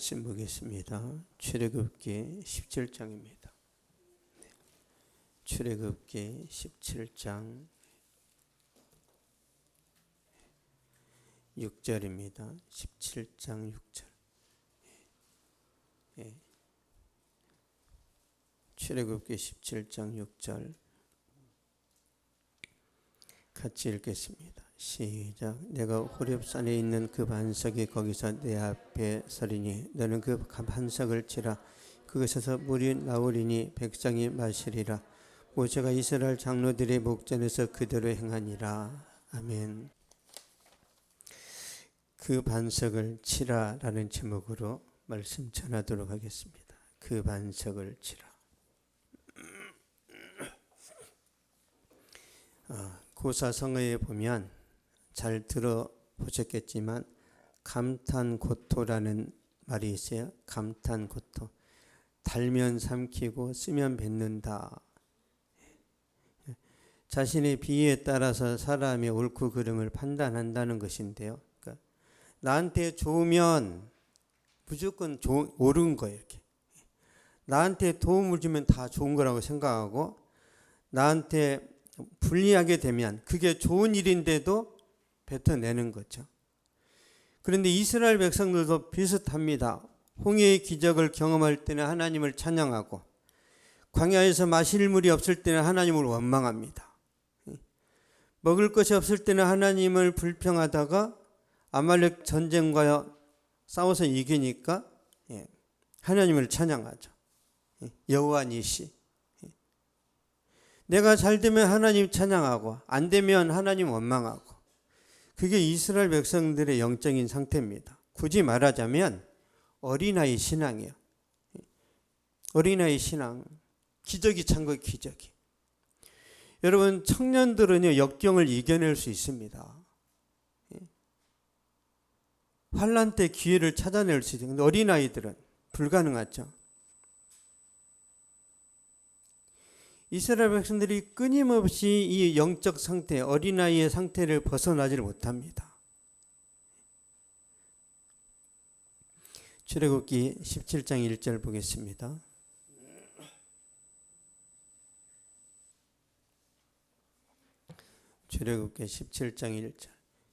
말씀 보겠습니다. 출애굽기 17장입니다. 출애굽기 17장 6절입니다. 17장 6절. 출애굽기 17장 6절 같이 읽겠습니다. 시작. 내가 호렙산에 있는 그 반석이 거기서 내 앞에 서리니 너는 그 반석을 치라. 그것에서 물이 나오리니 백성이 마시리라. 모세가 이스라엘 장로들의 목전에서 그대로 행하니라. 아멘. 그 반석을 치라라는 제목으로 말씀 전하도록 하겠습니다. 그 반석을 치라. 고사성어에 보면 잘 들어보셨겠지만 감탄고토라는 말이 있어요. 감탄고토. 달면 삼키고 쓰면 뱉는다. 자신의 비위에 따라서 사람의 옳고 그름을 판단한다는 것인데요. 그러니까 나한테 좋으면 무조건 옳은 거예요. 이렇게. 나한테 도움을 주면 다 좋은 거라고 생각하고 나한테 불리하게 되면 그게 좋은 일인데도 뱉어내는 거죠. 그런데 이스라엘 백성들도 비슷합니다. 홍해의 기적을 경험할 때는 하나님을 찬양하고 광야에서 마실 물이 없을 때는 하나님을 원망합니다. 먹을 것이 없을 때는 하나님을 불평하다가 아말렉 전쟁과 싸워서 이기니까 하나님을 찬양하죠. 여호와 니시. 내가 잘 되면 하나님 찬양하고 안 되면 하나님 원망하고 그게 이스라엘 백성들의 영적인 상태입니다. 굳이 말하자면 어린아이 신앙이에요. 어린아이 신앙. 기적이 찬 거 기적이. 여러분 청년들은요 역경을 이겨낼 수 있습니다. 환난 때 기회를 찾아낼 수 있는데 어린아이들은 불가능하죠. 이스라엘 백성들이 끊임없이 이 영적 상태, 어린아이의 상태를 벗어나지를 못합니다. 출애굽기 17장 1절 보겠습니다. 출애굽기 17장 1절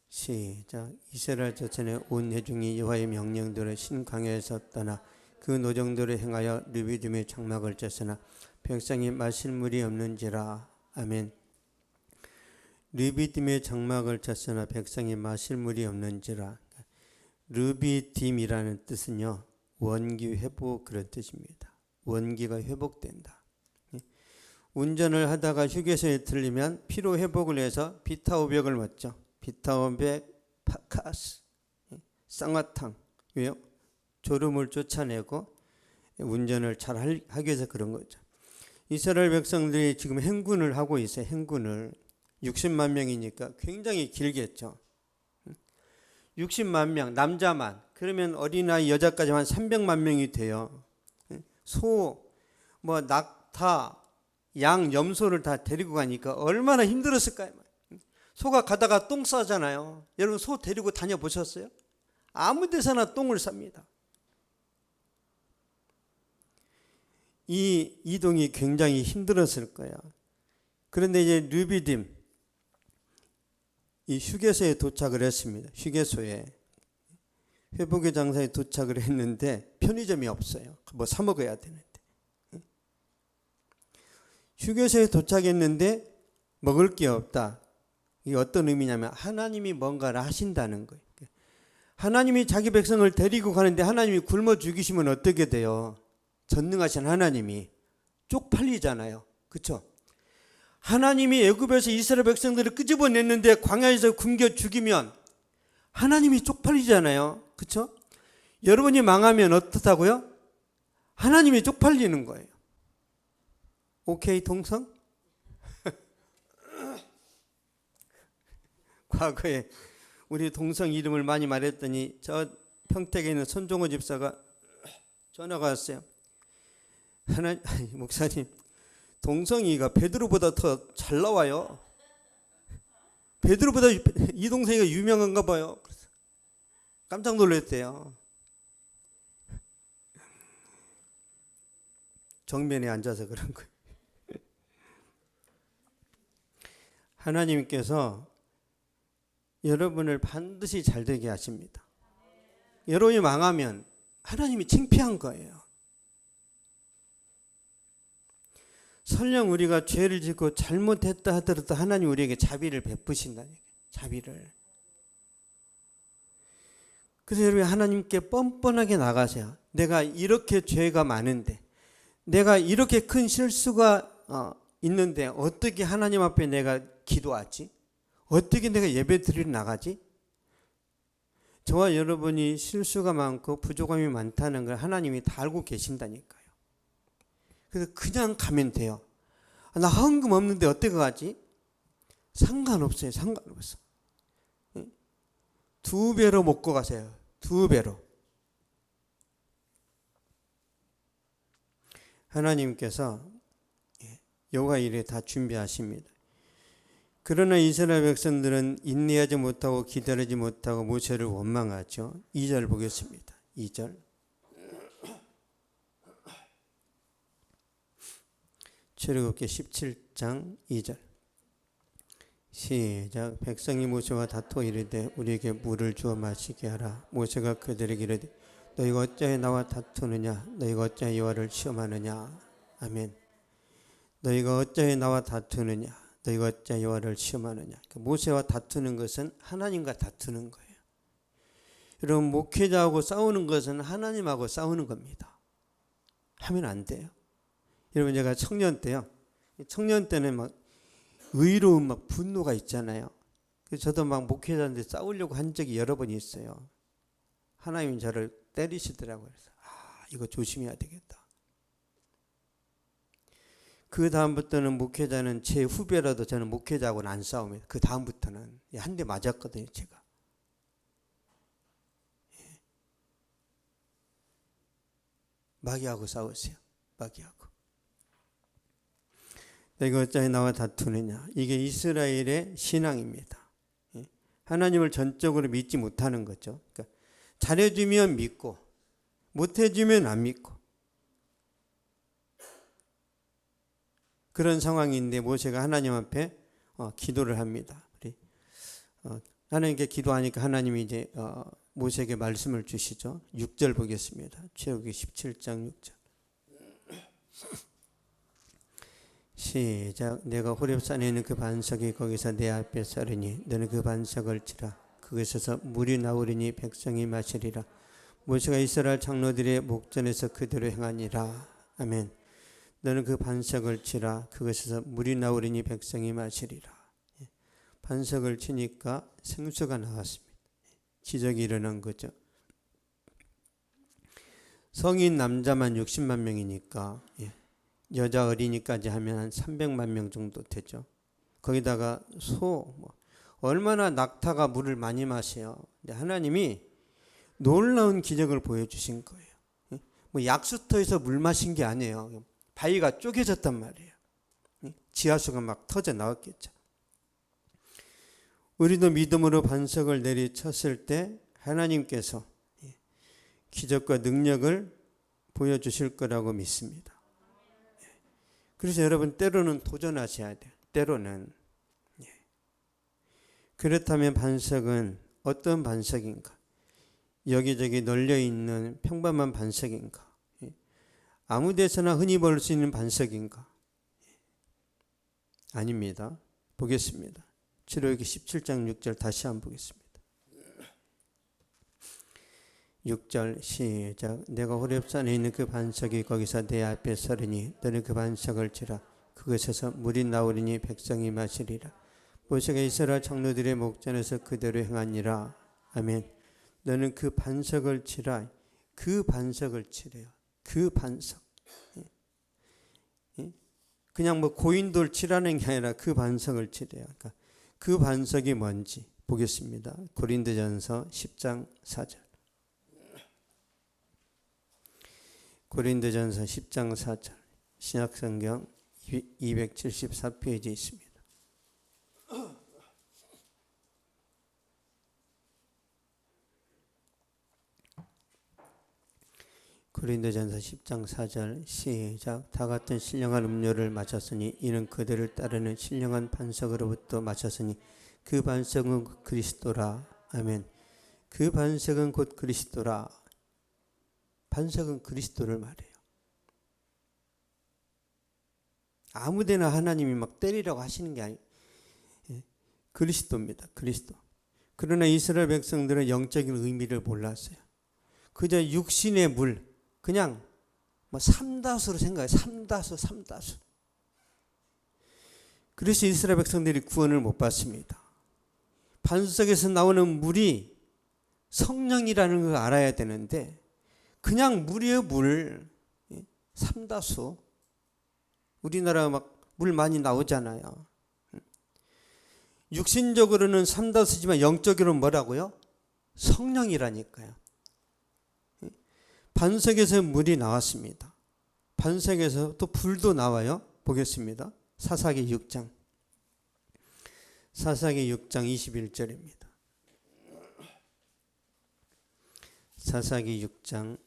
시작. 이스라엘 자손의 온 회중이 여호와의 명령대로 신광야에서 떠나 그 노정대로 행하여 르비딤의 장막을 쳤으나 백성이 마실 물이 없는지라. 아멘. 르비딤의 장막을 쳤으나 백성이 마실 물이 없는지라. 르비딤이라는 뜻은요 원기 회복 그런 뜻입니다. 원기가 회복된다. 운전을 하다가 휴게소에 들리면 피로 회복을 해서 비타오백을 먹죠. 비타오백, 파카스, 쌍화탕. 왜요? 졸음을 쫓아내고 운전을 잘 하기 위해서 그런 거죠. 이스라엘 백성들이 지금 행군을 하고 있어요. 행군을 60만 명이니까 굉장히 길겠죠. 60만 명 남자만 그러면 어린아이 여자까지만 300만 명이 돼요. 소, 낙타, 양, 염소를 다 데리고 가니까 얼마나 힘들었을까요? 소가 가다가 똥 싸잖아요. 여러분 소 데리고 다녀보셨어요? 아무 데서나 똥을 쌉니다. 이 이동이 굉장히 힘들었을 거야. 그런데 이제 르비딤 이 휴게소에 도착을 했습니다. 휴게소에 회복의 장사에 도착을 했는데 편의점이 없어요. 사 먹어야 되는데. 휴게소에 도착했는데 먹을 게 없다. 이게 어떤 의미냐면 하나님이 뭔가를 하신다는 거예요. 하나님이 자기 백성을 데리고 가는데 하나님이 굶어 죽이시면 어떻게 돼요? 전능하신 하나님이 쪽팔리잖아요. 그렇죠? 하나님이 애굽에서 이스라엘 백성들을 끄집어냈는데 광야에서 굶겨 죽이면 하나님이 쪽팔리잖아요. 그렇죠? 여러분이 망하면 어떻다고요? 하나님이 쪽팔리는 거예요. 오케이 동성? 과거에 우리 동성 이름을 많이 말했더니 저 평택에 있는 손종호 집사가 전화가 왔어요. 목사님 동성이가 베드로보다 더 잘 나와요. 베드로보다 이 동생이가 유명한가 봐요. 깜짝 놀랐대요. 정면에 앉아서 그런 거예요. 하나님께서 여러분을 반드시 잘 되게 하십니다. 여러분이 망하면 하나님이 창피한 거예요. 설령 우리가 죄를 짓고 잘못했다 하더라도 하나님 우리에게 자비를 베푸신다는 얘기예요. 자비를. 그래서 여러분 하나님께 뻔뻔하게 나가세요. 내가 이렇게 죄가 많은데, 내가 이렇게 큰 실수가 있는데 어떻게 하나님 앞에 내가 기도하지? 어떻게 내가 예배 드리러 나가지? 저와 여러분이 실수가 많고 부족함이 많다는 걸 하나님이 다 알고 계신다니까요. 그래서 그냥 가면 돼요. 나 헌금 없는데 어떻게 가지? 상관없어요. 상관없어. 2배로 먹고 가세요. 2배로. 하나님께서 여호와 일에 다 준비하십니다. 그러나 이스라엘 백성들은 인내하지 못하고 기다리지 못하고 모세를 원망하죠. 2절 보겠습니다. 2절. 출애굽기 17장 2절. 시작. 백성이 모세와 다투어 이르되 우리에게 물을 주어 마시게 하라. 모세가 그들에게 이르되 너희가 어찌하여 나와 다투느냐? 너희가 어찌하여 여호와를 시험하느냐? 아멘. 너희가 어찌하여 나와 다투느냐? 너희가 어찌하여 여호와를 시험하느냐? 모세와 다투는 것은 하나님과 다투는 거예요. 여러분 목회자하고 싸우는 것은 하나님하고 싸우는 겁니다. 하면 안 돼요. 여러분 제가 청년 때요. 청년 때는 막 의로운 막 분노가 있잖아요. 그래서 저도 막 목회자한테 싸우려고 한 적이 여러 번 있어요. 하나님이 저를 때리시더라고요. 그래서 이거 조심해야 되겠다. 그 다음부터는 목회자는 제 후배라도 저는 목회자하고는 안 싸웁니다. 그 다음부터는 한 대 맞았거든요. 제가. 마귀하고 싸우세요. 마귀하고. 너희가 어찌하여 나와 다투느냐. 이게 이스라엘의 신앙입니다. 하나님을 전적으로 믿지 못하는 거죠. 그러니까 잘해주면 믿고 못해주면 안 믿고 그런 상황인데 모세가 하나님 앞에 기도를 합니다. 하나님께 기도하니까 하나님이 이제 모세에게 말씀을 주시죠. 6절 보겠습니다. 출애굽기 17장 6절. 시작. 내가 호렙산에 있는 그 반석이 거기서 내 앞에 서르니 너는 그 반석을 치라. 그것에서 물이 나오리니 백성이 마시리라. 모세가 이스라엘 장로들의 목전에서 그대로 행하니라. 아멘. 너는 그 반석을 치라. 그것에서 물이 나오리니 백성이 마시리라. 반석을 치니까 생수가 나왔습니다. 기적이 일어난 거죠. 성인 남자만 60만 명이니까 여자 어린이까지 하면 한 300만 명 정도 되죠. 거기다가 소 얼마나 낙타가 물을 많이 마셔요. 근데 하나님이 놀라운 기적을 보여주신 거예요. 뭐 약수터에서 물 마신 게 아니에요. 바위가 쪼개졌단 말이에요. 지하수가 막 터져 나왔겠죠. 우리도 믿음으로 반석을 내리쳤을 때 하나님께서 기적과 능력을 보여주실 거라고 믿습니다. 그래서 여러분 때로는 도전하셔야 돼요. 때로는. 그렇다면 반석은 어떤 반석인가? 여기저기 널려있는 평범한 반석인가? 아무 데서나 흔히 볼 수 있는 반석인가? 아닙니다. 보겠습니다. 출애굽기 17장 6절 다시 한번 보겠습니다. 6절 시작. 내가 호렙산에 있는 그 반석이 거기서 내 앞에 서르니 너는 그 반석을 치라. 그것에서 물이 나오리니 백성이 마시리라. 모세가 이스라엘 장로들의 목전에서 그대로 행하니라. 아멘. 너는 그 반석을 치라. 그 반석을 치래요. 그 반석. 그냥 뭐 고인돌 치라는 게 아니라 그 반석을 치래요. 그러니까 그 반석이 뭔지 보겠습니다. 고린도전서 10장 4절. 고린도전서 10장 4절. 신약성경 274페이지에 있습니다. 고린도전서 10장 4절 시작. 다 같은 신령한 음료를 마셨으니 이는 그들을 따르는 신령한 반석으로부터 마셨으니 그 반석은 그리스도라. 아멘. 그 반석은 곧 그리스도라. 반석은 그리스도를 말해요. 아무데나 하나님이 막 때리라고 하시는 게 아니에요. 그리스도입니다. 그리스도. 그러나 이스라엘 백성들은 영적인 의미를 몰랐어요. 그저 육신의 물, 그냥 뭐 삼다수로 생각해요. 삼다수. 그래서 이스라엘 백성들이 구원을 못 받습니다. 반석에서 나오는 물이 성령이라는 걸 알아야 되는데 그냥 물이에요. 물. 삼다수. 우리나라 막 물 많이 나오잖아요. 육신적으로는 삼다수지만 영적으로는 뭐라고요? 성령이라니까요. 반석에서 물이 나왔습니다. 반석에서 또 불도 나와요. 보겠습니다. 사사기 6장 21절입니다. 사사기 6장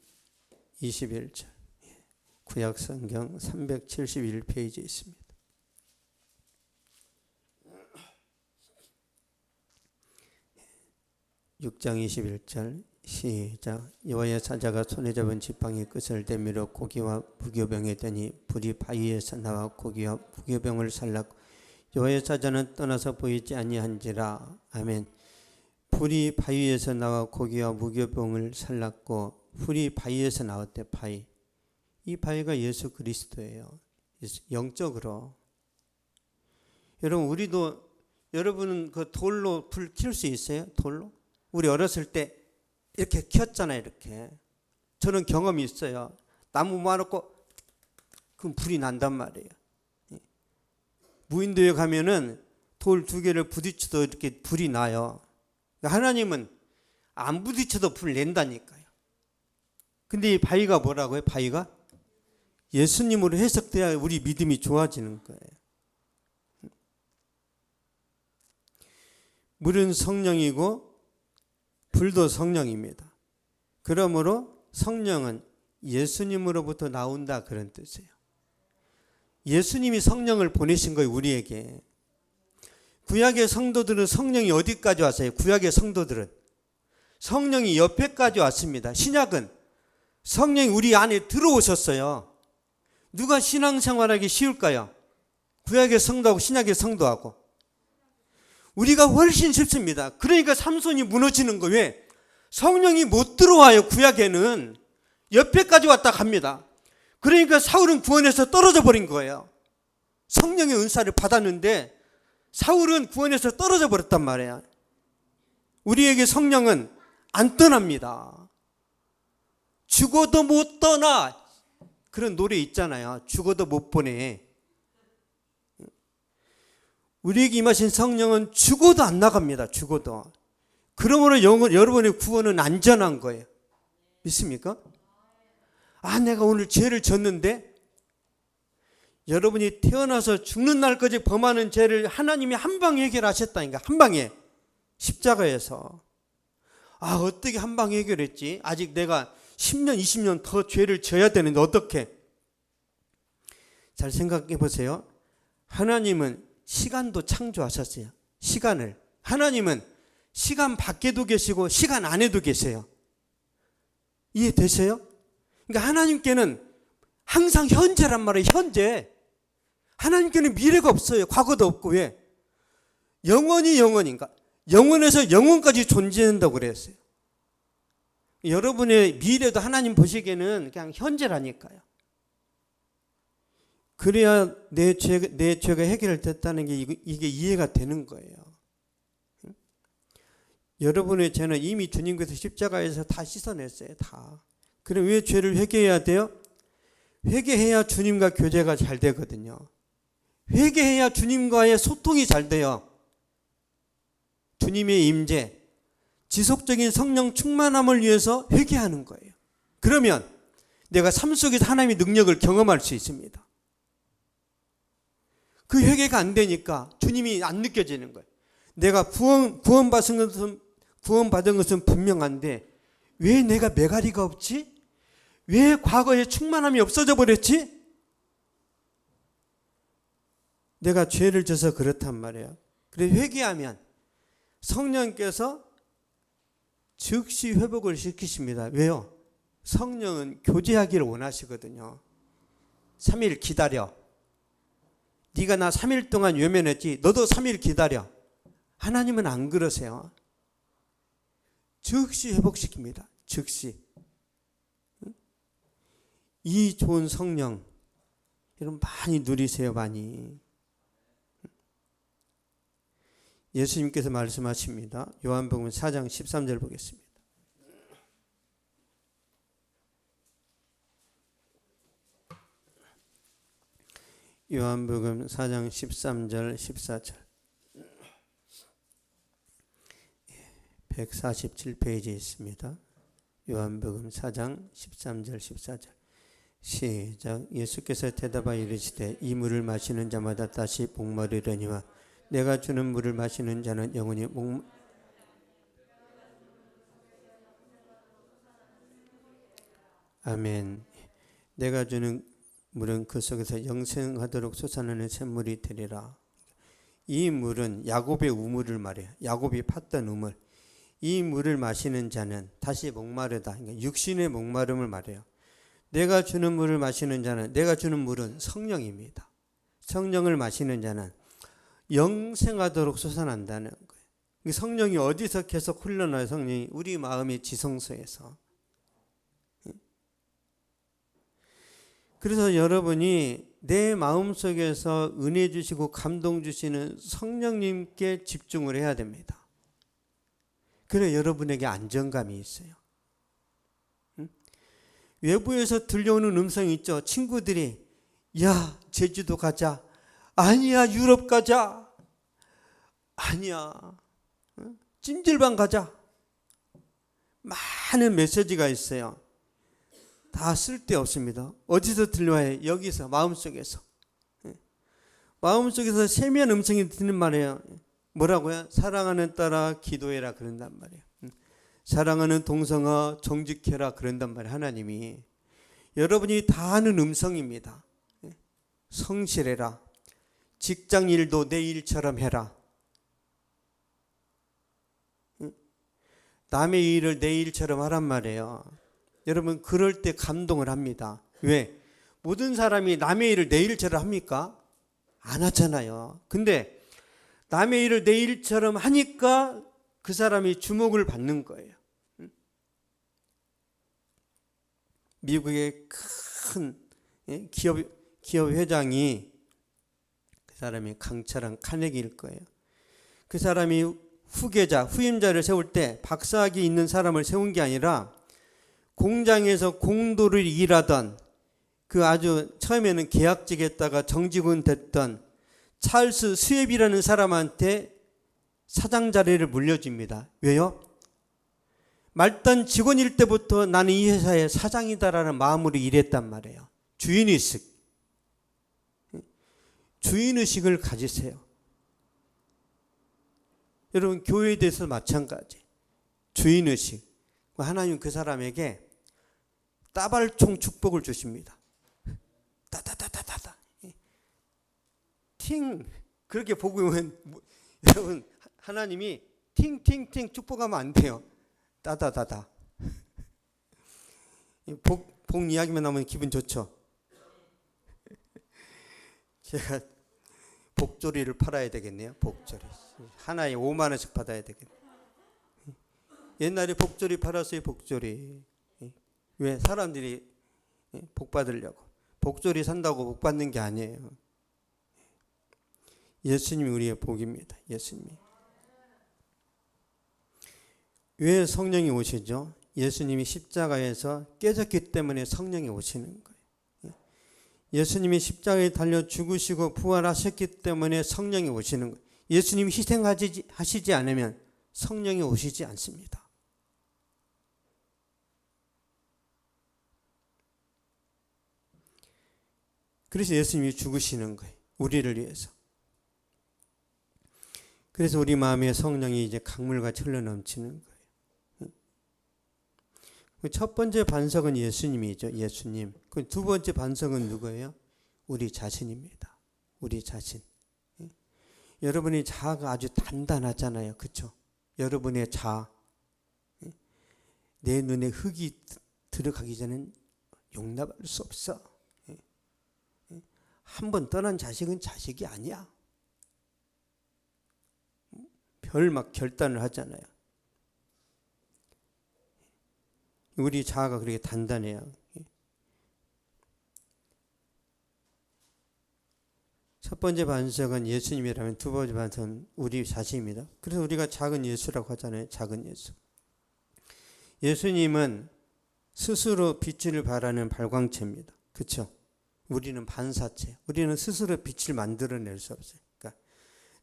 21절. 구약성경 371페이지에 있습니다. 6장 21절 시작. 여호와의 사자가 손에 잡은 지팡이 끝을 대밀어 고기와 무교병에 대니 불이 바위에서 나와 고기와 무교병을 살랐고 여호와의 사자는 떠나서 보이지 아니한지라. 아멘. 불이 바위에서 나와 고기와 무교병을 살랐고 불이 바위에서 나왔대. 바위. 이 바위가 예수 그리스도예요. 영적으로. 여러분 우리도 여러분은 그 돌로 불 켤 수 있어요? 돌로? 우리 어렸을 때 이렇게 켰잖아요. 이렇게. 저는 경험이 있어요. 나무 모아놓고 그럼 불이 난단 말이에요. 무인도에 가면은 돌 2개를 부딪혀도 이렇게 불이 나요. 하나님은 안 부딪혀도 불 낸다니까요. 근데 이 바위가 뭐라고요? 바위가 예수님으로 해석돼야 우리 믿음이 좋아지는 거예요. 물은 성령이고 불도 성령입니다. 그러므로 성령은 예수님으로부터 나온다 그런 뜻이에요. 예수님이 성령을 보내신 거예요. 우리에게. 구약의 성도들은 성령이 어디까지 왔어요? 구약의 성도들은 성령이 옆에까지 왔습니다. 신약은 성령이 우리 안에 들어오셨어요. 누가 신앙생활하기 쉬울까요? 구약의 성도하고 신약의 성도하고. 우리가 훨씬 쉽습니다. 그러니까 삼손이 무너지는 거예요. 왜? 성령이 못 들어와요. 구약에는. 옆에까지 왔다 갑니다. 그러니까 사울은 구원에서 떨어져 버린 거예요. 성령의 은사를 받았는데 사울은 구원에서 떨어져 버렸단 말이에요. 우리에게 성령은 안 떠납니다. 죽어도 못 떠나. 그런 노래 있잖아요. 죽어도 못 보내. 우리에게 임하신 성령은 죽어도 안 나갑니다. 죽어도. 그러므로 여러분의 구원은 안전한 거예요. 믿습니까? 아, 내가 오늘 죄를 졌는데 여러분이 태어나서 죽는 날까지 범하는 죄를 하나님이 한 방에 해결하셨다니까. 한 방에. 십자가에서. 아, 어떻게 한 방에 해결했지? 아직 내가 10년, 20년 더 죄를 져야 되는데 어떻게? 잘 생각해 보세요. 하나님은 시간도 창조하셨어요. 시간을. 하나님은 시간 밖에도 계시고 시간 안에도 계세요. 이해되세요? 그러니까 하나님께는 항상 현재란 말이에요. 현재. 하나님께는 미래가 없어요. 과거도 없고. 왜? 영원히 영원인가? 영원에서 영원까지 존재한다고 그랬어요. 여러분의 미래도 하나님 보시기에는 그냥 현재라니까요. 그래야 내 죄가 해결됐다는 게 이게 이해가 되는 거예요. 여러분의 죄는 이미 주님께서 십자가에서 다 씻어냈어요. 다. 그럼 왜 죄를 회개해야 돼요? 회개해야 주님과 교제가 잘 되거든요. 회개해야 주님과의 소통이 잘 돼요. 주님의 임재, 지속적인 성령 충만함을 위해서 회개하는 거예요. 그러면 내가 삶 속에서 하나님의 능력을 경험할 수 있습니다. 그 회개가 안 되니까 주님이 안 느껴지는 거예요. 내가 구원받은 것은 분명한데 왜 내가 메가리가 없지? 왜 과거에 충만함이 없어져 버렸지? 내가 죄를 져서 그렇단 말이에요. 그래 회개하면 성령께서 즉시 회복을 시키십니다. 왜요? 성령은 교제하기를 원하시거든요. 3일 기다려. 네가 나 3일 동안 외면했지. 너도 3일 기다려. 하나님은 안 그러세요. 즉시 회복시킵니다. 즉시. 이 좋은 성령 여러분 많이 누리세요. 많이. 예수님께서 말씀하십니다. 요한복음 4장 13절 보겠습니다. 요한복음 4장 13절 14절 147페이지에 있습니다. 요한복음 4장 13절 14절 시작. 예수께서 대답하여 이르시되 이 물을 마시는 자마다 다시 목마르려니와 내가 주는 물을 마시는 자는 영원히 아멘. 내가 주는 물은 그 속에서 영생하도록 솟아나는 샘물이 되리라. 이 물은 야곱의 우물을 말해요. 야곱이 팠던 우물. 이 물을 마시는 자는 다시 목마르다. 그러니까 육신의 목마름을 말해요. 내가 주는 물을 마시는 자는, 내가 주는 물은 성령입니다. 성령을 마시는 자는 영생하도록 솟아난다는 거예요. 성령이 어디서 계속 흘러나요? 성령이 우리 마음의 지성소에서. 그래서 여러분이 내 마음속에서 은혜 주시고 감동 주시는 성령님께 집중을 해야 됩니다. 그래 여러분에게 안정감이 있어요. 외부에서 들려오는 음성이 있죠. 친구들이 야 제주도 가자. 아니야 유럽 가자. 아니야 찜질방 가자. 많은 메시지가 있어요. 다 쓸데없습니다. 어디서 들려와요? 여기서 마음속에서. 마음속에서 세미한 음성이 듣는 말이에요. 뭐라고요? 사랑하는 딸아 기도해라 그런단 말이에요. 사랑하는 동성아 정직해라 그런단 말이에요. 하나님이. 여러분이 다 아는 음성입니다. 성실해라. 직장 일도 내 일처럼 해라. 남의 일을 내 일처럼 하란 말이에요. 여러분 그럴 때 감동을 합니다. 왜? 모든 사람이 남의 일을 내 일처럼 합니까? 안 하잖아요. 근데 남의 일을 내 일처럼 하니까 그 사람이 주목을 받는 거예요. 미국의 큰 기업 회장이 그 사람이 강철한 카네기일 거예요. 그 사람이 후임자를 세울 때 박사학위 있는 사람을 세운 게 아니라 공장에서 공도를 일하던 그 아주 처음에는 계약직에다가 정직원 됐던 찰스 스왑이라는 사람한테 사장 자리를 물려줍니다. 왜요? 말단 직원일 때부터 나는 이 회사의 사장이다라는 마음으로 일했단 말이에요. 주인의식. 주인의식을 가지세요. 여러분 교회에 대해서 마찬가지. 주인의식. 하나님 그 사람에게 따발총 축복을 주십니다. 따다다다다다. 팅 그렇게 복음은 여러분 하나님이 팅팅팅 축복하면 안 돼요. 따다다다. 복 이야기만 나오면 기분 좋죠. 제가 복조리를 팔아야 되겠네요. 복조리 하나에 5만 원씩 받아야 되겠네요. 옛날에 복조리 팔았어요. 복조리. 왜? 사람들이 복 받으려고. 복조리 산다고 복 받는 게 아니에요. 예수님이 우리의 복입니다. 예수님이. 왜 성령이 오시죠? 예수님이 십자가에서 깨졌기 때문에 성령이 오시는 거예요. 예수님이 십자가에 달려 죽으시고 부활하셨기 때문에 성령이 오시는 거예요. 예수님이 희생하시지 않으면 성령이 오시지 않습니다. 그래서 예수님이 죽으시는 거예요. 우리를 위해서. 그래서 우리 마음에 성령이 이제 강물같이 흘러넘치는 거예요. 첫 번째 반석은 예수님이죠. 예수님. 그 두 번째 반석은 누구예요? 우리 자신입니다. 우리 자신. 여러분의 자아가 아주 단단하잖아요. 그렇죠? 여러분의 자아. 내 눈에 흙이 들어가기 전엔 용납할 수 없어. 한 번 떠난 자식은 자식이 아니야. 별 막 결단을 하잖아요. 우리 자아가 그렇게 단단해요. 첫 번째 반석은 예수님이라면 두 번째 반석은 우리 자신입니다. 그래서 우리가 작은 예수라고 하잖아요. 작은 예수. 예수님은 스스로 빛을 발하는 발광체입니다. 그렇죠? 우리는 반사체. 우리는 스스로 빛을 만들어낼 수 없어요. 그러니까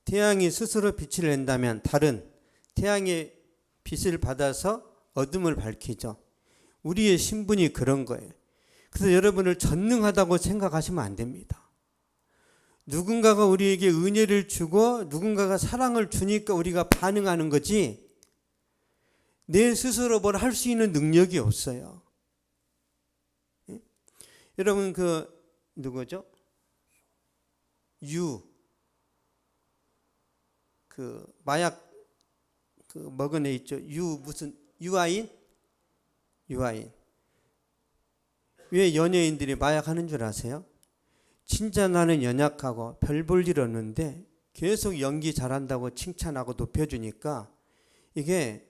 태양이 스스로 빛을 낸다면 달은 태양의 빛을 받아서 어둠을 밝히죠. 우리의 신분이 그런 거예요. 그래서 여러분을 전능하다고 생각하시면 안 됩니다. 누군가가 우리에게 은혜를 주고 누군가가 사랑을 주니까 우리가 반응하는 거지 내 스스로 뭘 할 수 있는 능력이 없어요. 여러분 누구죠? 마약 먹은 애 있죠. 유아인? 왜 연예인들이 마약하는 줄 아세요? 진짜 나는 연약하고 별 볼 일 없는데 계속 연기 잘한다고 칭찬하고 높여주니까 이게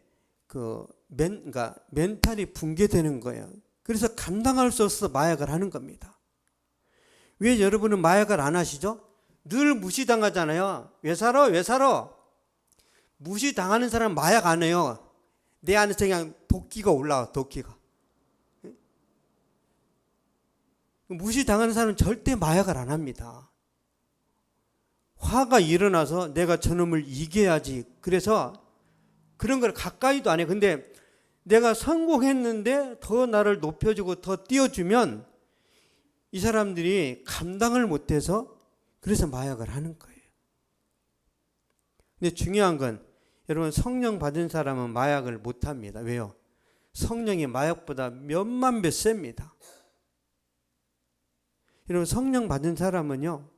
그러니까 멘탈이 붕괴되는 거예요. 그래서 감당할 수 없어서 마약을 하는 겁니다. 왜 여러분은 마약을 안 하시죠? 늘 무시당하잖아요. 왜 살아? 무시당하는 사람은 마약 안 해요. 내 안에서 그냥 도끼가 올라와, 도끼가. 무시당하는 사람은 절대 마약을 안 합니다. 화가 일어나서 내가 저놈을 이겨야지. 그래서 그런 걸 가까이도 안 해. 근데 내가 성공했는데 더 나를 높여주고 더 띄워주면 이 사람들이 감당을 못해서 그래서 마약을 하는 거예요. 근데 중요한 건 여러분 성령 받은 사람은 마약을 못합니다. 왜요? 성령이 마약보다 몇만 배 셉니다. 여러분 성령 받은 사람은요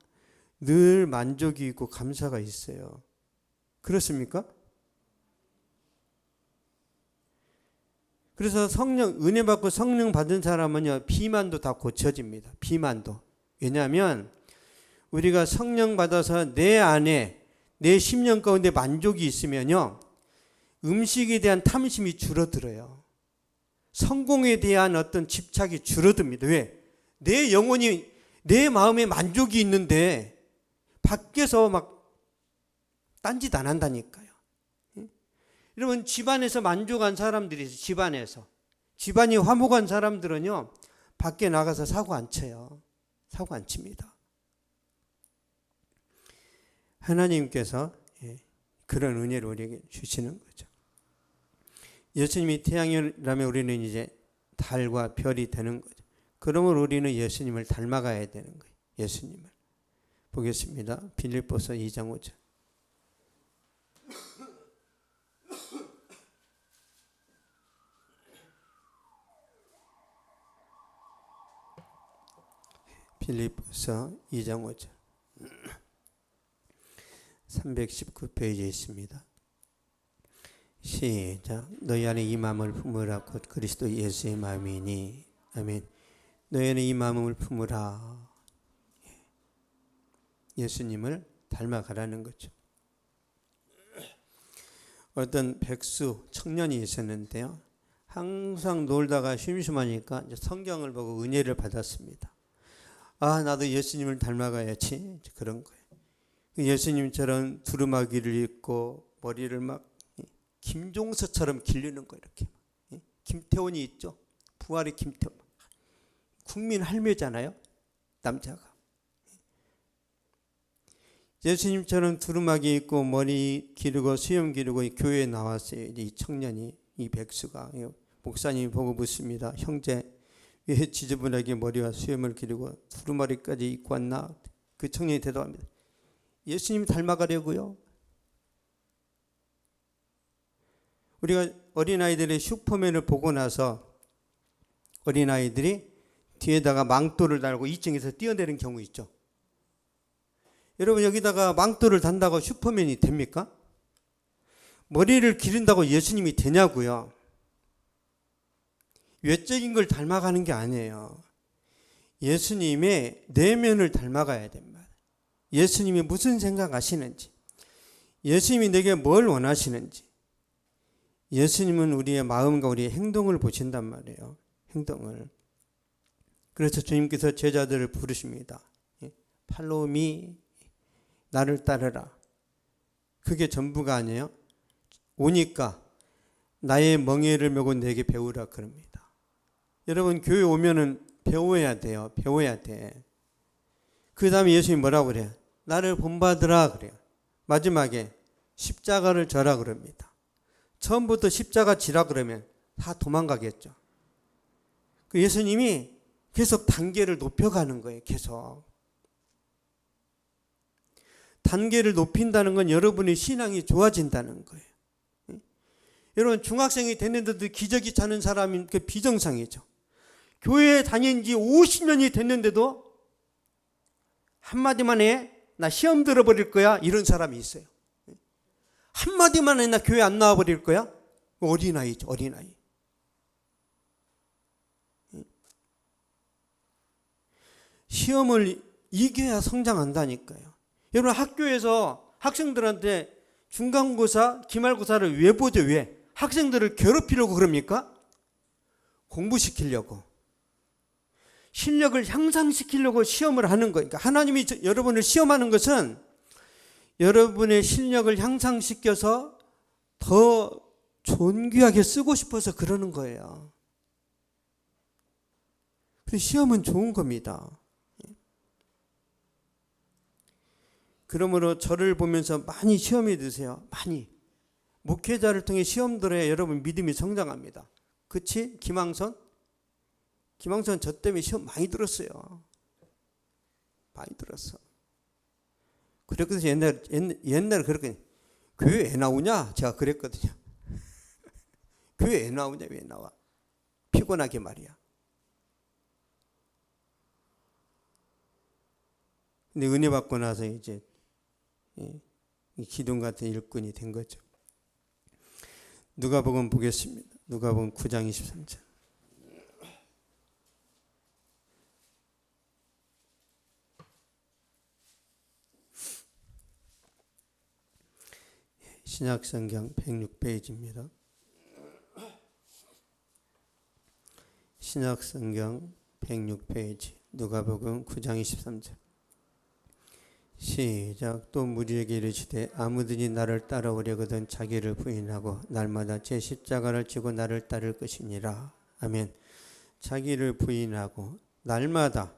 늘 만족이 있고 감사가 있어요. 그렇습니까? 그래서 은혜 받고 성령 받은 사람은요 비만도 다 고쳐집니다. 비만도. 왜냐하면 우리가 성령 받아서 내 안에 내 심령 가운데 만족이 있으면요 음식에 대한 탐심이 줄어들어요. 성공에 대한 어떤 집착이 줄어듭니다. 왜? 내 영혼이 내 마음에 만족이 있는데 밖에서 막 딴짓 안 한다니까요. 여러분 집안에서 만족한 사람들이 있어요. 집안이 화목한 사람들은요 밖에 나가서 사고 안 쳐요. 사고 안 칩니다. 하나님께서 그런 은혜를 우리에게 주시는 거죠. 예수님이 태양이라면 우리는 이제 달과 별이 되는 거죠. 그러므로 우리는 예수님을 닮아가야 되는 거예요. 예수님을. 보겠습니다. 빌립보서 2장 5절. 빌립보서 2장 5절. 319페이지에 있습니다. 시작. 너희 안에 이 마음을 품으라. 곧 그리스도 예수의 마음이니. 아멘. 너희 안에 이 마음을 품으라. 예수님을 닮아가라는 거죠. 어떤 백수 청년이 있었는데요. 항상 놀다가 심심하니까 성경을 보고 은혜를 받았습니다. 아, 나도 예수님을 닮아가야지. 그런 거예요. 예수님처럼 두루마기를 입고 머리를 막 김종서처럼 기르는 거예요. 이렇게. 김태원이 있죠. 부활의 김태원. 국민 할매잖아요. 남자가. 예수님처럼 두루마기 입고 머리 기르고 수염 기르고 교회에 나왔어요. 이 청년이, 이 백수가. 목사님이 보고 묻습니다. 형제, 왜 지저분하게 머리와 수염을 기르고 두루마리까지 입고 왔나? 그 청년이 대답합니다. 예수님 닮아가려고요. 우리가 어린아이들의 슈퍼맨을 보고 나서 어린아이들이 뒤에다가 망토를 달고 2층에서 뛰어내리는 경우 있죠. 여러분 여기다가 망토를 단다고 슈퍼맨이 됩니까? 머리를 기른다고 예수님이 되냐고요. 외적인 걸 닮아가는 게 아니에요. 예수님의 내면을 닮아가야 됩니다. 예수님이 무슨 생각하시는지, 예수님이 내게 뭘 원하시는지. 예수님은 우리의 마음과 우리의 행동을 보신단 말이에요. 행동을. 그래서 주님께서 제자들을 부르십니다. Follow me, 나를 따르라. 그게 전부가 아니에요. 오니까 나의 멍에를 메고 내게 배우라 그럽니다. 여러분 교회 오면은 배워야 돼요. 배워야 돼. 그 다음에 예수님이 뭐라고 그래요? 나를 본받으라 그래요. 마지막에 십자가를 져라 그럽니다. 처음부터 십자가 지라 그러면 다 도망가겠죠. 그 예수님이 계속 단계를 높여가는 거예요. 계속. 단계를 높인다는 건 여러분의 신앙이 좋아진다는 거예요. 여러분 중학생이 됐는데도 기저귀 차는 사람이 그 비정상이죠. 교회에 다닌 지 50년이 됐는데도 한마디만 해, 나 시험 들어버릴 거야, 이런 사람이 있어요. 한마디만 해, 나 교회 안 나와버릴 거야. 어린아이죠. 어린아이. 시험을 이겨야 성장한다니까요. 여러분 학교에서 학생들한테 중간고사, 기말고사를 왜 보죠? 왜? 학생들을 괴롭히려고 그럽니까? 공부시키려고. 실력을 향상시키려고 시험을 하는 거니까. 하나님이 여러분을 시험하는 것은 여러분의 실력을 향상시켜서 더 존귀하게 쓰고 싶어서 그러는 거예요. 그래서 시험은 좋은 겁니다. 그러므로 저를 보면서 많이 시험에 드세요. 많이. 목회자를 통해 시험 들어야 여러분 믿음이 성장합니다. 그치? 김항선? 김항선 저 때문에 시험 많이 들었어요. 많이 들었어. 그랬거든요. 옛날에 그렇게 교회 애 나오냐? 제가 그랬거든요. 교회 애 나오냐? 왜 나와? 피곤하게 말이야. 근데 은혜 받고 나서 이제 기둥 같은 일꾼이 된 거죠. 누가복음 보겠습니다. 누가복음 9장 23절. 신약성경 106페이지입니다. 신약성경 106페이지 누가복음 9장 23절. 시작. 또 무리에게 이르시되 아무든지 나를 따라오려거든 자기를 부인하고 날마다 제 십자가를 지고 나를 따를 것이니라. 아멘. 자기를 부인하고 날마다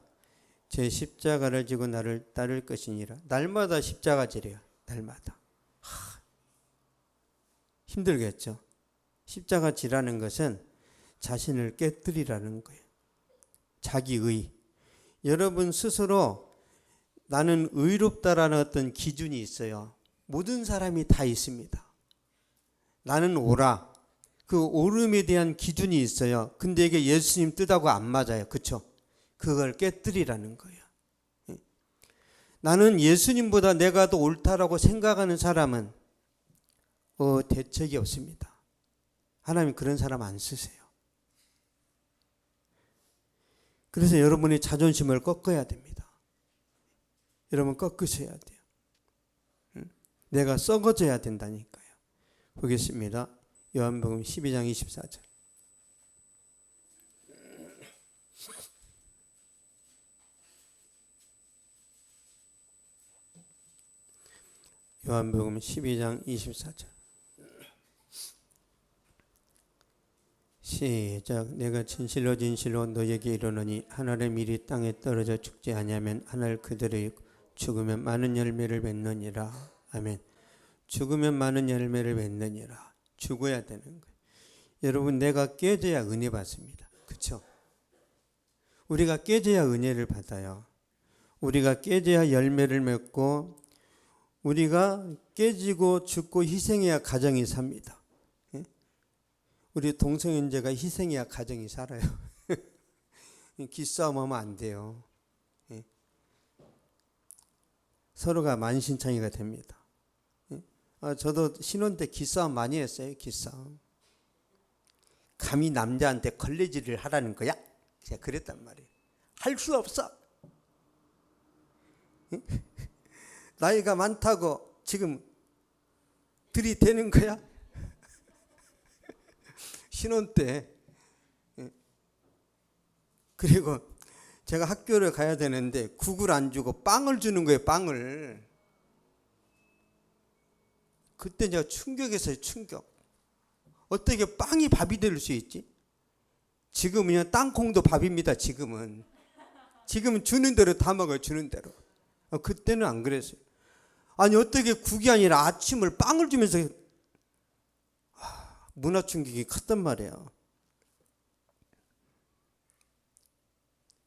제 십자가를 지고 나를 따를 것이니라. 날마다 십자가 지래요. 날마다. 힘들겠죠. 십자가 지라는 것은 자신을 깨뜨리라는 거예요. 자기의. 여러분 스스로 나는 의롭다라는 어떤 기준이 있어요. 모든 사람이 다 있습니다. 나는 옳아. 그 옳음에 대한 기준이 있어요. 근데 이게 예수님 뜻하고 안 맞아요. 그렇죠? 그걸 깨뜨리라는 거예요. 나는 예수님보다 내가 더 옳다라고 생각하는 사람은 대책이 없습니다. 하나님 그런 사람 안 쓰세요. 그래서 여러분이 자존심을 꺾어야 됩니다. 여러분 꺾으셔야 돼요. 내가 썩어져야 된다니까요. 보겠습니다. 요한복음 12장 24절. 요한복음 12장 24절. 시작. 내가 진실로 진실로 너에게 이르노니 하늘의 밀이 땅에 떨어져 죽지 아니하면 하늘 그대로 있고 죽으면 많은 열매를 맺느니라. 아멘. 죽으면 많은 열매를 맺느니라. 죽어야 되는 거예요. 여러분 내가 깨져야 은혜 받습니다. 그렇죠? 우리가 깨져야 은혜를 받아요. 우리가 깨져야 열매를 맺고 우리가 깨지고 죽고 희생해야 가정이 삽니다. 우리 동성연자가 희생해야 가정이 살아요. 기싸움하면 안 돼요. 예. 서로가 만신창이가 됩니다. 예. 저도 신혼 때 기싸움 많이 했어요. 기싸움. 감히 남자한테 걸레질을 하라는 거야? 제가 그랬단 말이에요. 할 수 없어. 예? 나이가 많다고 지금 들이대는 거야? 신혼 때. 그리고 제가 학교를 가야 되는데 국을 안 주고 빵을 주는 거예요. 빵을. 그때 제가 충격했어요. 충격. 어떻게 빵이 밥이 될 수 있지? 지금은 땅콩도 밥입니다. 지금은 주는 대로 다 먹어요. 주는 대로. 그때는 안 그랬어요. 아니 어떻게 국이 아니라 아침을 빵을 주면서 문화 충격이 컸단 말이에요.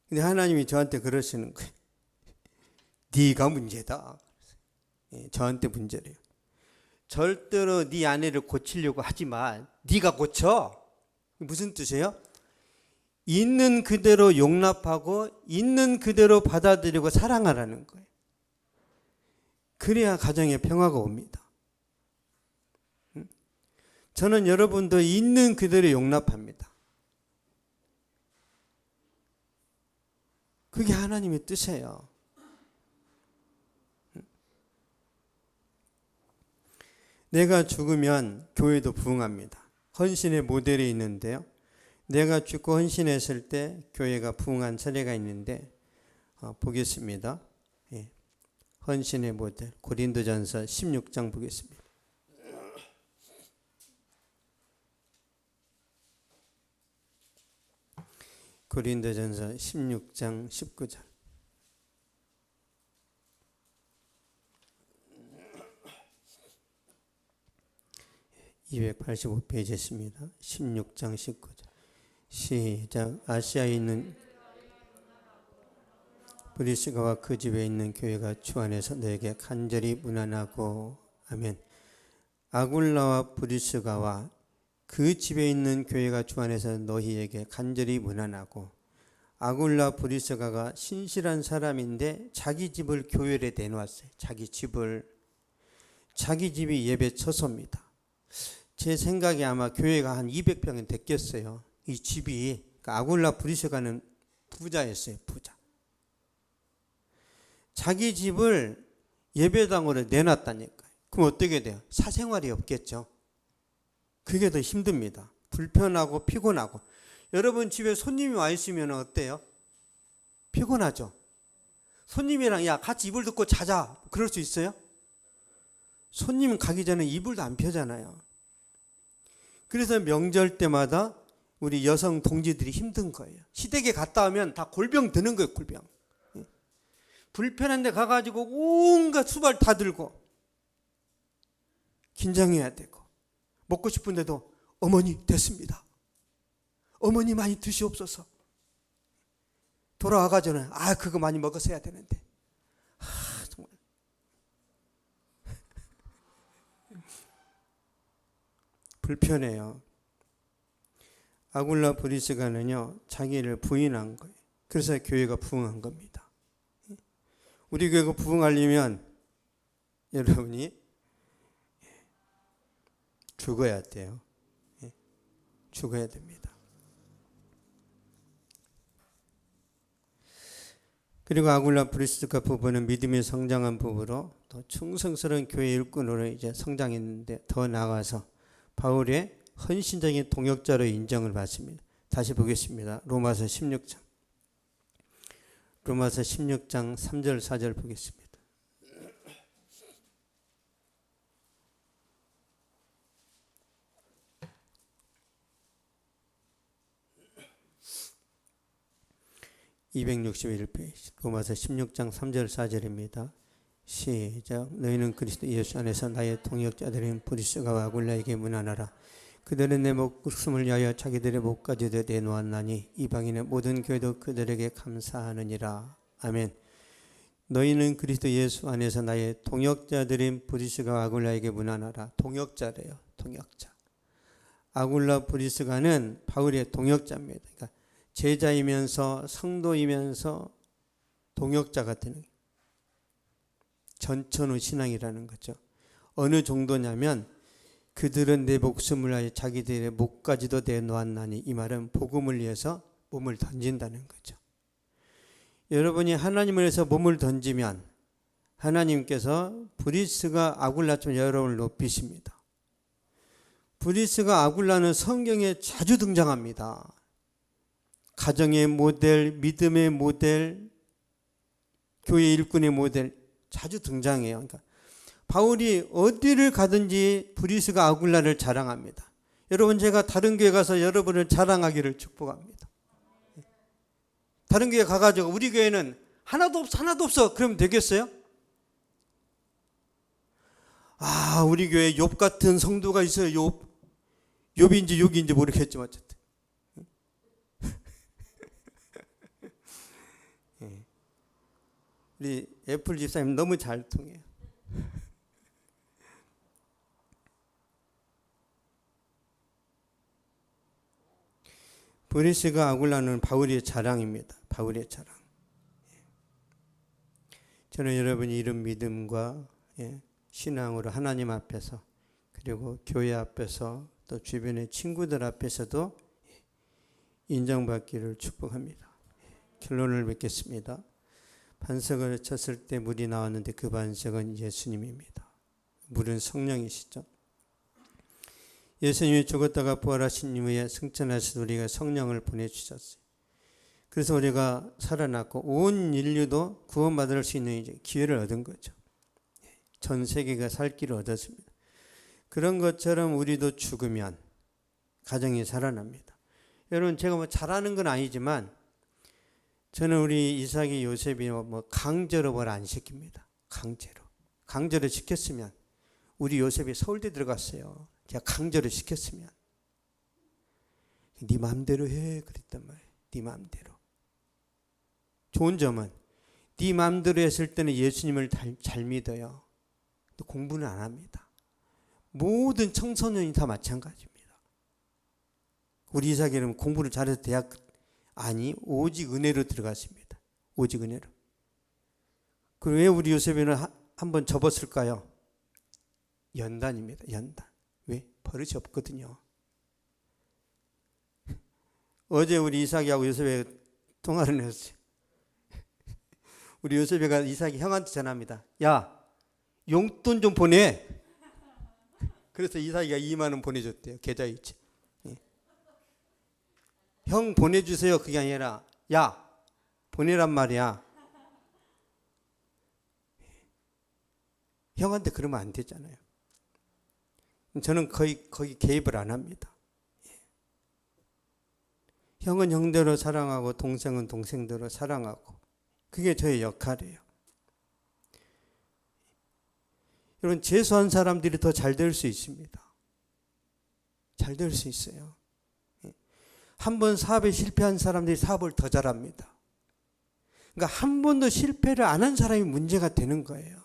근데 하나님이 저한테 그러시는 거예요. 네가 문제다. 저한테 문제래요. 절대로 네 아내를 고치려고 하지 마. 네가 고쳐. 무슨 뜻이에요? 있는 그대로 용납하고 있는 그대로 받아들이고 사랑하라는 거예요. 그래야 가정에 평화가 옵니다. 저는 여러분도 있는 그대로 용납합니다. 그게 하나님의 뜻이에요. 내가 죽으면 교회도 부흥합니다. 헌신의 모델이 있는데요. 내가 죽고 헌신했을 때 교회가 부흥한 사례가 있는데 보겠습니다. 예. 헌신의 모델 고린도전서 16장 보겠습니다. 고린도전서 16장 19절. 285페이지였습니다. 16장 19절. 시작. 아시아에 있는 브리스가와 그 집에 있는 교회가 주 안에서 너에게 간절히 문안하고. 아멘. 아굴라와 브리스가와 그 집에 있는 교회가 주 안에서 너희에게 간절히 문안하고. 아굴라 브리스가가 신실한 사람인데 자기 집을 교회에 내놓았어요. 자기 집이 예배 처소입니다. 제 생각에 아마 교회가 한 200평은 됐겠어요. 이 집이. 아굴라 브리스가는 부자였어요. 부자. 자기 집을 예배당으로 내놨다니까요. 그럼 어떻게 돼요? 사생활이 없겠죠. 그게 더 힘듭니다. 불편하고 피곤하고. 여러분 집에 손님이 와 있으면 어때요? 피곤하죠. 손님이랑 야 같이 이불 덮고 자자 그럴 수 있어요? 손님 가기 전에 이불도 안 펴잖아요. 그래서 명절 때마다 우리 여성 동지들이 힘든 거예요. 시댁에 갔다 오면 다 골병 드는 거예요. 골병. 불편한 데 가가지고 온갖 수발 다 들고 긴장해야 되고 먹고 싶은데도 어머니 됐습니다. 어머니 많이 드시옵소서. 돌아와가 전에 그거 많이 먹어서 해야 되는데 정말 불편해요. 아굴라 브리스가는요 자기를 부인한 거예요. 그래서 교회가 부흥한 겁니다. 우리 교회가 부흥하려면 여러분이 죽어야 돼요. 죽어야 됩니다. 그리고 아굴라 브리스가 부부는 믿음이 성장한 부부로 또 충성스러운 교회 일꾼으로 이제 성장했는데 더 나아가서 바울의 헌신적인 동역자로 인정을 받습니다. 다시 보겠습니다. 로마서 16장 3절 4절 보겠습니다. (261페이지) 로마서 16장 3절 4절입니다. 시작. 너희는 그리스도 예수 안에서 나의 동역자들인 브리스가와 아굴라에게 문안하라. 그들은 내 목숨을 위하여 자기들의 목까지도 내놓았나니 이방인의 모든 교회도 그들에게 감사하느니라. 아멘. 너희는 그리스도 예수 안에서 나의 동역자들인 브리스가와 아굴라에게 문안하라. 동역자래요. 동역자. 아굴라 브리스가는 바울의 동역자입니다. 그러니까 제자이면서 성도이면서 동역자가 되는 전천후 신앙이라는 거죠. 어느 정도냐면 그들은 내 목숨을 위하여 자기들의 목까지도 내놓았나니, 이 말은 복음을 위해서 몸을 던진다는 거죠. 여러분이 하나님을 위해서 몸을 던지면 하나님께서 브리스가 아굴라처럼 여러분을 높이십니다. 브리스가 아굴라는 성경에 자주 등장합니다. 가정의 모델, 믿음의 모델, 교회 일꾼의 모델 자주 등장해요. 그러니까 바울이 어디를 가든지 브리스가 아굴라를 자랑합니다. 여러분, 제가 다른 교회 가서 여러분을 자랑하기를 축복합니다. 다른 교회 가가지고 우리 교회는 하나도 없어, 하나도 없어, 그러면 되겠어요? 아, 우리 교회에 욥 같은 성도가 있어요. 욥인지 욕인지 모르겠지만 어쨌든. 우리 애플 집사님 너무 잘 통해요. 브리스가 아굴라는 바울의 자랑입니다. 바울의 자랑. 저는 여러분이 이런 믿음과 신앙으로 하나님 앞에서, 그리고 교회 앞에서, 또 주변의 친구들 앞에서도 인정받기를 축복합니다. 결론을 맺겠습니다. 반석을 쳤을 때 물이 나왔는데 그 반석은 예수님입니다. 물은 성령이시죠. 예수님이 죽었다가 부활하신 이후에 승천하셔서 우리가 성령을 보내주셨어요. 그래서 우리가 살아났고 온 인류도 구원받을 수 있는 이제 기회를 얻은 거죠. 전 세계가 살 길을 얻었습니다. 그런 것처럼 우리도 죽으면 가정이 살아납니다. 여러분, 제가 뭐 잘하는 건 아니지만 저는 우리 이삭이 요셉이 뭐 강제로 뭘 안 시킵니다. 강제로 시켰으면 우리 요셉이 서울대 들어갔어요. 제가 강제로 시켰으면 네 마음대로 해 그랬단 말이에요. 네 마음대로. 좋은 점은 네 마음대로 했을 때는 예수님을 잘 믿어요. 또 공부는 안 합니다. 모든 청소년이 다 마찬가지입니다. 우리 이삭이는 공부를 잘해서 대학 아니, 오직 은혜로 들어갔습니다. 오직 은혜로. 그럼 왜 우리 요셉이는 한번 접었을까요? 연단입니다. 연단. 왜? 버릇이 없거든요. 어제 우리 이삭이하고 요셉이 통화를 했어요. 우리 요셉이가 이삭이 형한테 전합니다. 야, 용돈 좀 보내. 그래서 이삭이가 2만 원 보내줬대요. 계좌이체. 형 보내주세요. 그게 아니라 야, 보내란 말이야. 형한테 그러면 안 되잖아요. 저는 거의 개입을 안 합니다. 형은 형대로 사랑하고 동생은 동생대로 사랑하고, 그게 저의 역할이에요. 여러분, 재수한 사람들이 더 잘 될 수 있습니다. 잘 될 수 있어요. 한 번 사업에 실패한 사람들이 사업을 더 잘합니다. 그러니까 한 번도 실패를 안 한 사람이 문제가 되는 거예요.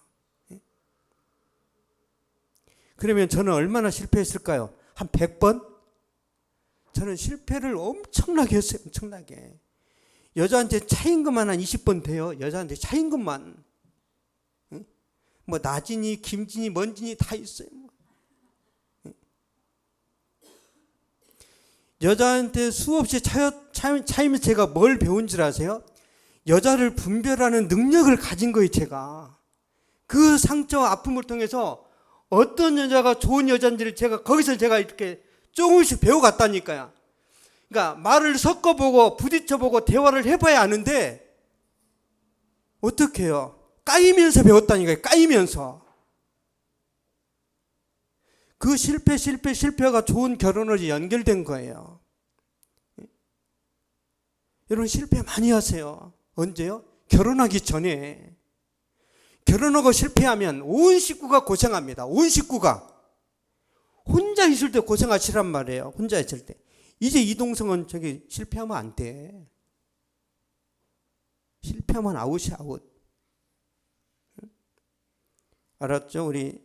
그러면 저는 얼마나 실패했을까요? 한 100번? 저는 실패를 엄청나게 했어요. 엄청나게. 여자한테 차인 것만 한 20번 돼요. 여자한테 차인 것만. 뭐 나진이, 김진이, 먼진이 다 있어요. 여자한테 수없이 차이면서 제가 뭘 배운 줄 아세요? 여자를 분별하는 능력을 가진 거예요. 제가 그 상처와 아픔을 통해서 어떤 여자가 좋은 여자인지를 거기서 제가 이렇게 조금씩 배워갔다니까요. 그러니까 말을 섞어보고 부딪혀보고 대화를 해봐야 아는데 어떻게 해요? 까이면서 배웠다니까요. 까이면서. 그 실패가 좋은 결혼으로 연결된 거예요. 여러분, 실패 많이 하세요. 언제요? 결혼하기 전에. 결혼하고 실패하면 온 식구가 고생합니다. 온 식구가. 혼자 있을 때 고생하시란 말이에요. 혼자 있을 때. 이제 이동성은 저기 실패하면 안 돼. 실패하면 아웃이야, 아웃. 알았죠? 우리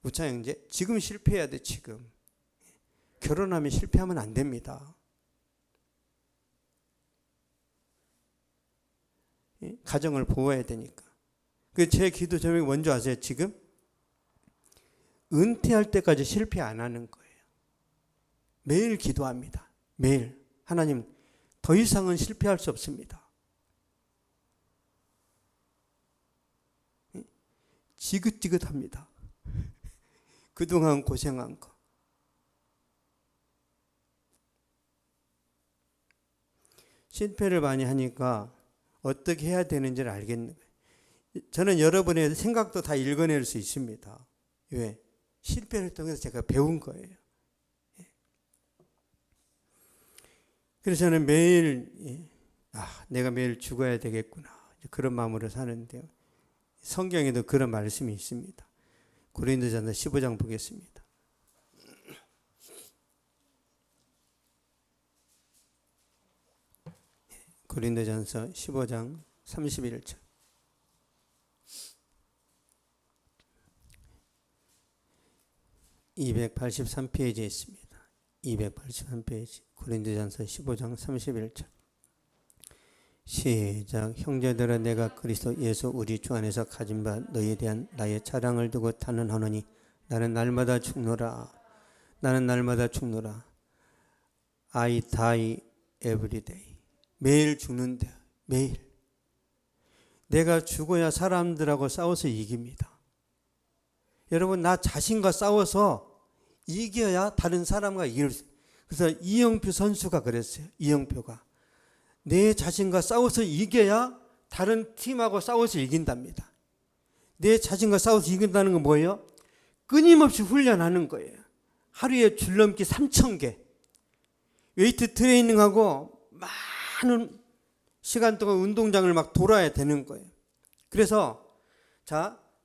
우찬 형제, 지금 실패해야 돼. 지금 결혼하면 실패하면 안 됩니다. 가정을 보호해야 되니까. 그 제 기도 제목이 뭔지 아세요? 지금 은퇴할 때까지 실패 안 하는 거예요. 매일 기도합니다. 매일. 하나님, 더 이상은 실패할 수 없습니다. 지긋지긋합니다. 그동안 고생한 거. 실패를 많이 하니까 어떻게 해야 되는지를 알겠는 거예요. 저는 여러분의 생각도 다 읽어낼 수 있습니다. 왜? 실패를 통해서 제가 배운 거예요. 그래서 저는 매일 내가 매일 죽어야 되겠구나, 그런 마음으로 사는데요. 성경에도 그런 말씀이 있습니다. 고린도전서 15장 보겠습니다. 고린도전서 15장 31절. 283페이지에 있습니다. 283페이지 고린도전서 15장 31절. 시작. 형제들아, 내가 그리스도 예수 우리 주 안에서 가진 바 너희에 대한 나의 자랑을 두고 탄원하노니 나는 날마다 죽노라. 나는 날마다 죽노라. I die every day. 매일 죽는데, 매일. 내가 죽어야 사람들하고 싸워서 이깁니다. 여러분, 나 자신과 싸워서 이겨야 다른 사람과 이길 수. 그래서 이영표 선수가 그랬어요. 이영표가 내 자신과 싸워서 이겨야 다른 팀하고 싸워서 이긴답니다. 내 자신과 싸워서 이긴다는 건 뭐예요? 끊임없이 훈련하는 거예요. 하루에 줄넘기 3,000개, 웨이트 트레이닝하고 많은 시간 동안 운동장을 막 돌아야 되는 거예요. 그래서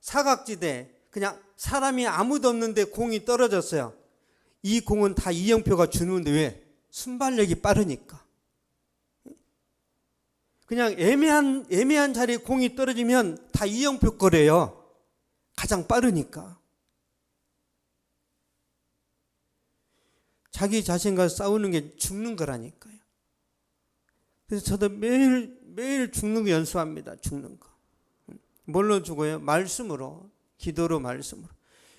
사각지대, 그냥 사람이 아무도 없는데 공이 떨어졌어요. 이 공은 다 이영표가 주는데 왜? 순발력이 빠르니까. 그냥 애매한 자리에 공이 떨어지면 다 이영표 거래요. 가장 빠르니까. 자기 자신과 싸우는 게 죽는 거라니까요. 그래서 저도 매일 죽는 거 연수합니다. 죽는 거. 뭘로 죽어요? 말씀으로. 기도로, 말씀으로.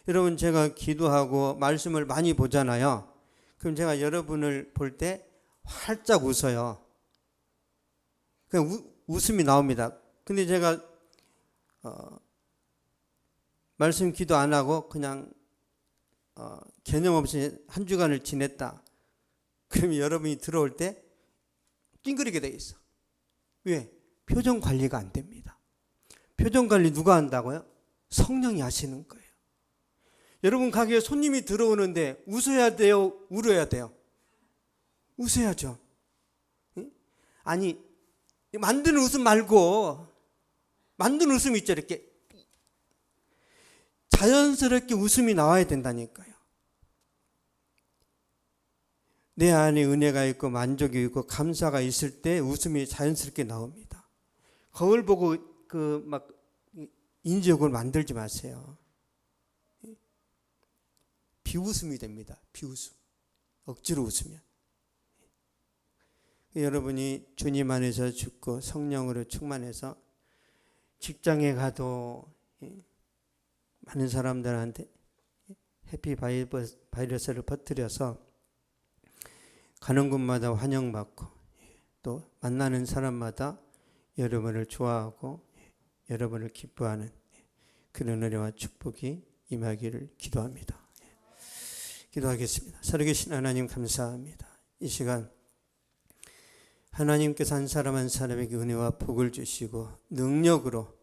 여러분, 제가 기도하고 말씀을 많이 보잖아요. 그럼 제가 여러분을 볼 때 활짝 웃어요. 그냥 웃음이 나옵니다. 근데 제가 말씀 기도 안 하고 그냥 개념 없이 한 주간을 지냈다. 그러면 여러분이 들어올 때 찡그리게 돼 있어. 왜? 표정 관리가 안 됩니다. 표정 관리 누가 한다고요? 성령이 하시는 거예요. 여러분 가게에 손님이 들어오는데 웃어야 돼요? 울어야 돼요? 웃어야죠. 아니, 만드는 웃음 말고, 만드는 웃음 있죠. 이렇게 자연스럽게 웃음이 나와야 된다니까요. 내 안에 은혜가 있고 만족이 있고 감사가 있을 때 웃음이 자연스럽게 나옵니다. 거울 보고 막 인지욕을 만들지 마세요. 비웃음이 됩니다. 비웃음. 억지로 웃으면. 여러분이 주님 안에서 죽고 성령으로 충만해서 직장에 가도 많은 사람들한테 해피 바이러스를 퍼뜨려서 가는 곳마다 환영받고 또 만나는 사람마다 여러분을 좋아하고 여러분을 기뻐하는 그런 은혜와 축복이 임하기를 기도합니다. 기도하겠습니다. 살아계신 하나님 감사합니다. 이 시간 하나님께서 한 사람 한 사람에게 은혜와 복을 주시고 능력으로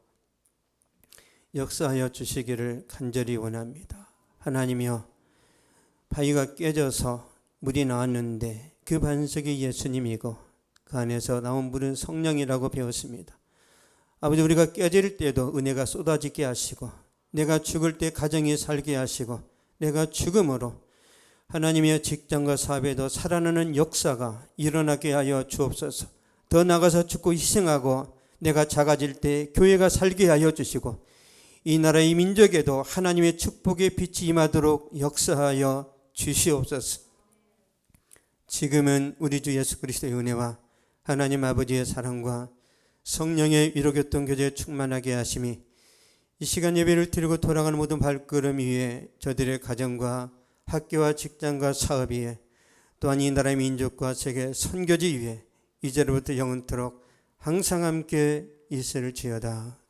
역사하여 주시기를 간절히 원합니다. 하나님이여, 바위가 깨져서 물이 나왔는데 그 반석이 예수님이고 그 안에서 나온 물은 성령이라고 배웠습니다. 아버지, 우리가 깨질 때도 은혜가 쏟아지게 하시고 내가 죽을 때 가정이 살게 하시고 내가 죽음으로 하나님의 직장과 사업에도 살아나는 역사가 일어나게 하여 주옵소서. 더 나가서 죽고 희생하고 내가 작아질 때 교회가 살게 하여 주시고 이 나라의 민족에도 하나님의 축복의 빛이 임하도록 역사하여 주시옵소서. 지금은 우리 주 예수 그리스도의 은혜와 하나님 아버지의 사랑과 성령의 위로교통 교제에 충만하게 하심이 이 시간 예배를 드리고 돌아가는 모든 발걸음 위에 저들의 가정과 학교와 직장과 사업 위에 또한 이 나라의 민족과 세계 선교지 위에 이제로부터 영원토록 항상 함께 있을지어다.